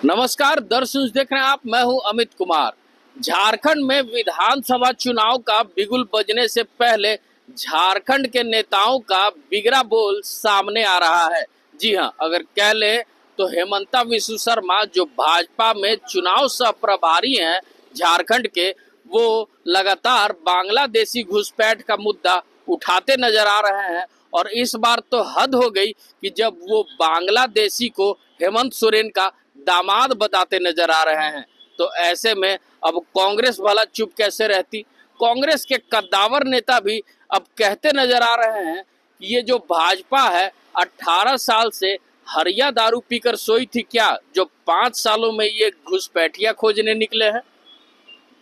नमस्कार दर्शक, देख रहे हैं आप। मैं हूं अमित कुमार। झारखंड में विधानसभा चुनाव का बिगुल बजने से पहले झारखंड के नेताओं का बिगड़ा बोल सामने आ रहा है। जी हां, अगर कह ले तो हेमंता विश्व शर्मा जो भाजपा में चुनाव सह प्रभारी हैं झारखंड के, वो लगातार बांग्लादेशी घुसपैठ का मुद्दा उठाते नजर आ रहे हैं। और इस बार तो हद हो गई कि जब वो बांग्लादेशी को हेमंत सोरेन का दामाद बताते नजर आ रहे हैं। तो ऐसे में अब कांग्रेस भला चुप कैसे रहती। कांग्रेस के कद्दावर नेता भी अब कहते नजर आ रहे हैं कि ये जो भाजपा है 18 साल से हरिया दारू पीकर सोई थी क्या, जो 5 सालों में ये घुसपैठिया खोजने निकले हैं।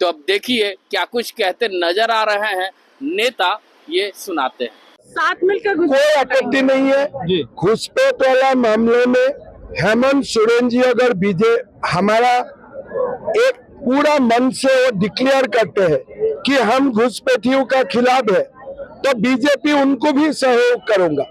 तो अब देखिए क्या कुछ कहते नजर आ रहे हैं नेता, ये सुनाते हैं। साथ मिलकर कोई आपत्ति नहीं है घुसपैठ वाला मामले में। हेमंत सोरेन जी अगर हमारा एक पूरा मन से वो डिक्लेयर करते हैं कि हम घुसपैठियों का खिलाफ है, तो बीजेपी उनको भी सहयोग करूंगा।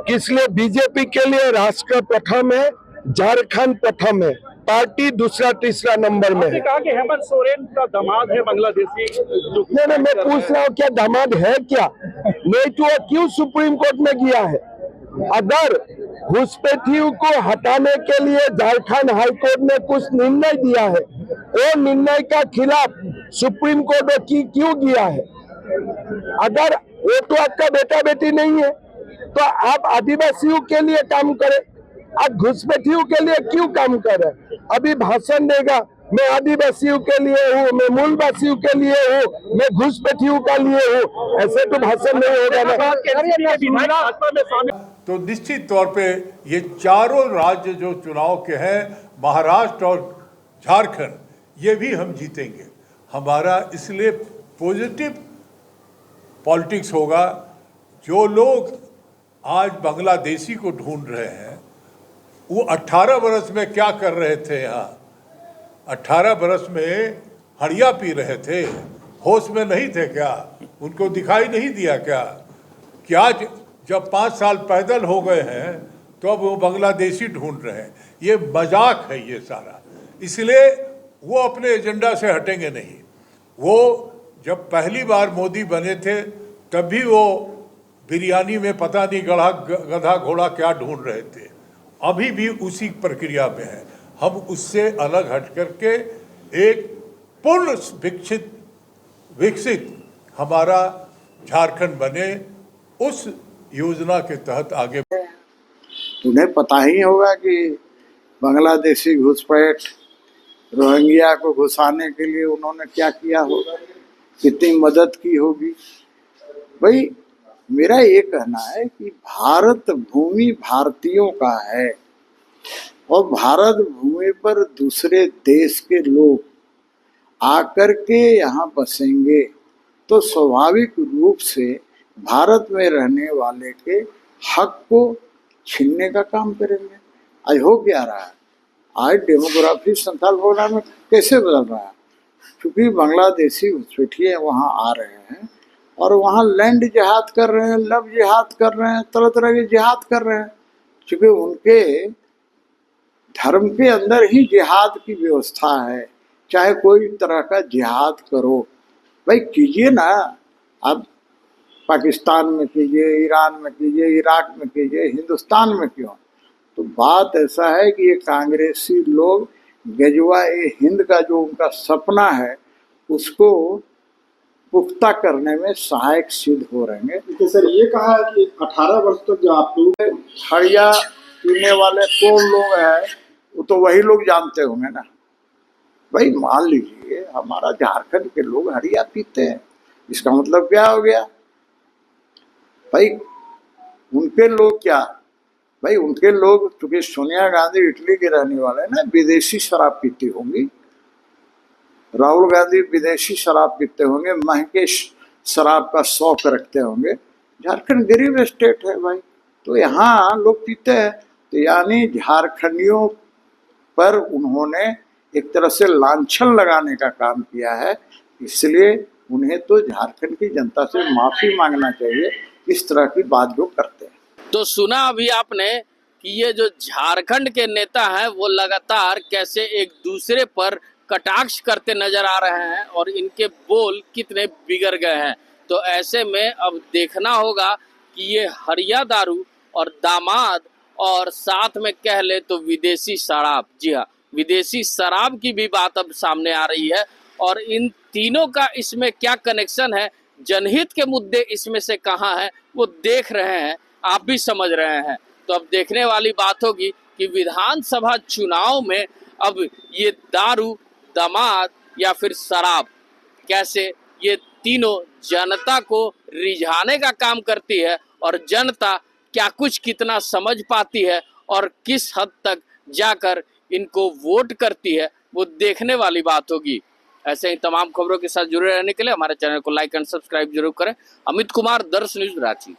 इसलिए बीजेपी के लिए राष्ट्र प्रथम है, झारखंड प्रथम है, पार्टी दूसरा तीसरा नंबर में है। कहा कि हेमंत सोरेन का दामाद है बांग्लादेशी। नहीं, मैं पूछ रहा हूँ क्या दामाद है क्या? नहीं तो क्यों सुप्रीम कोर्ट में गया है? अगर घुसपैठियों को हटाने के लिए झारखंड हाईकोर्ट ने कुछ निर्णय दिया है, वो निर्णय का खिलाफ सुप्रीम कोर्ट क्यों गया है? अगर वो तो आपका बेटा बेटी नहीं है तो आप आदिवासियों के लिए काम करें, आप घुसपैठियों के लिए क्यों काम कर रहे हैं? अभी भाषण देगा मैं आदिवासियों के लिए हूँ, मैं मूलवासियों के लिए हूँ, मैं घुसपैठियों का लिए हूँ, ऐसे तो भाषण नहीं होगा ना। तो निश्चित तौर पे ये चारों राज्य जो चुनाव के हैं, महाराष्ट्र और झारखंड, ये भी हम जीतेंगे। हमारा इसलिए पॉजिटिव पॉलिटिक्स होगा। जो लोग आज बांग्लादेशी को ढूंढ रहे हैं, वो 18 बरस में क्या कर रहे थे यहाँ? 18 बरस में हड़िया पी रहे थे, होश में नहीं थे क्या? उनको दिखाई नहीं दिया क्या कि आज जब 5 साल पैदल हो गए हैं तो अब वो बांग्लादेशी ढूंढ रहे हैं? ये मजाक है ये सारा। इसलिए वो अपने एजेंडा से हटेंगे नहीं। वो जब पहली बार मोदी बने थे तब भी वो बिरयानी में पता नहीं गधा घोड़ा क्या ढूंढ रहे थे, अभी भी उसी प्रक्रिया में है। हम उससे अलग हट करके एक पूर्ण विकसित हमारा झारखंड बने, उस योजना के तहत आगे। उन्हें पता ही होगा कि बांग्लादेशी घुसपैठ रोहिंग्या को घुसाने के लिए उन्होंने क्या किया होगा, कितनी मदद की होगी। भाई मेरा ये कहना है कि भारत भूमि भारतीयों का है और भारत भूमि पर दूसरे देश के लोग आकर के यहाँ बसेंगे तो स्वाभाविक रूप से भारत में रहने वाले के हक को छीनने का काम करेंगे। आज हो क्या रहा है? आज डेमोग्राफी संथाल प्रोग्राम में कैसे बदल रहा है? क्योंकि बांग्लादेशी घुसपैठिए वहाँ आ रहे हैं और वहाँ लैंड जिहाद कर रहे हैं, लव जिहाद कर रहे हैं, तरह तरह के जिहाद कर रहे हैं। क्योंकि उनके धर्म के अंदर ही जिहाद की व्यवस्था है। चाहे कोई तरह का जिहाद करो, भाई कीजिए ना। अब पाकिस्तान में कीजिए, ईरान में कीजिए, इराक में कीजिए, हिंदुस्तान में क्यों? तो बात ऐसा है कि ये कांग्रेसी लोग गजवा ए हिंद का जो उनका सपना है उसको पुख्ता करने में सहायक सिद्ध हो रहे हैं। तो सर ये कहा है कि 18 वर्ष तक जो आप लोग हड़िया पीने वाले कौन लोग हैं, वो तो वही लोग जानते होंगे ना। भाई मान लीजिए हमारा झारखंड के लोग हड़िया पीते हैं, इसका मतलब क्या हो गया? भाई उनके लोग क्या? भाई उनके लोग, क्योंकि सोनिया गांधी इटली के रहने वाले ना, विदेशी शराब पीती होंगी। राहुल गांधी विदेशी शराब पीते होंगे, महंगे शराब का शौक रखते होंगे। झारखंड गरीब स्टेट है भाई, तो यहाँ लोग पीते हैं। तो यानी झारखंडियों पर उन्होंने एक तरह से लांछन लगाने का काम किया है। इसलिए उन्हें तो झारखंड की जनता से माफी मांगना चाहिए इस तरह की बात जो करते हैं। तो सुना अभी आपने कि ये जो झारखंड के नेता हैं वो लगातार कैसे एक दूसरे पर कटाक्ष करते नजर आ रहे हैं और इनके बोल कितने बिगड़ गए हैं। तो ऐसे में अब देखना होगा कि ये हरिया दारू और दामाद और साथ में कह ले तो विदेशी शराब, जी हाँ, विदेशी शराब की भी बात अब सामने आ रही है। और इन तीनों का इसमें क्या कनेक्शन है, जनहित के मुद्दे इसमें से कहाँ हैं, वो देख रहे हैं, आप भी समझ रहे हैं। तो अब देखने वाली बात होगी कि विधानसभा चुनाव में अब ये दारू, दामाद या फिर शराब कैसे ये तीनों जनता को रिझाने का काम करती है और जनता क्या कुछ कितना समझ पाती है और किस हद तक जाकर इनको वोट करती है, वो देखने वाली बात होगी। ऐसे ही तमाम खबरों के साथ जुड़े रहने के लिए हमारे चैनल को लाइक एंड सब्सक्राइब जरूर करें। अमित कुमार, दर्श न्यूज, रांची।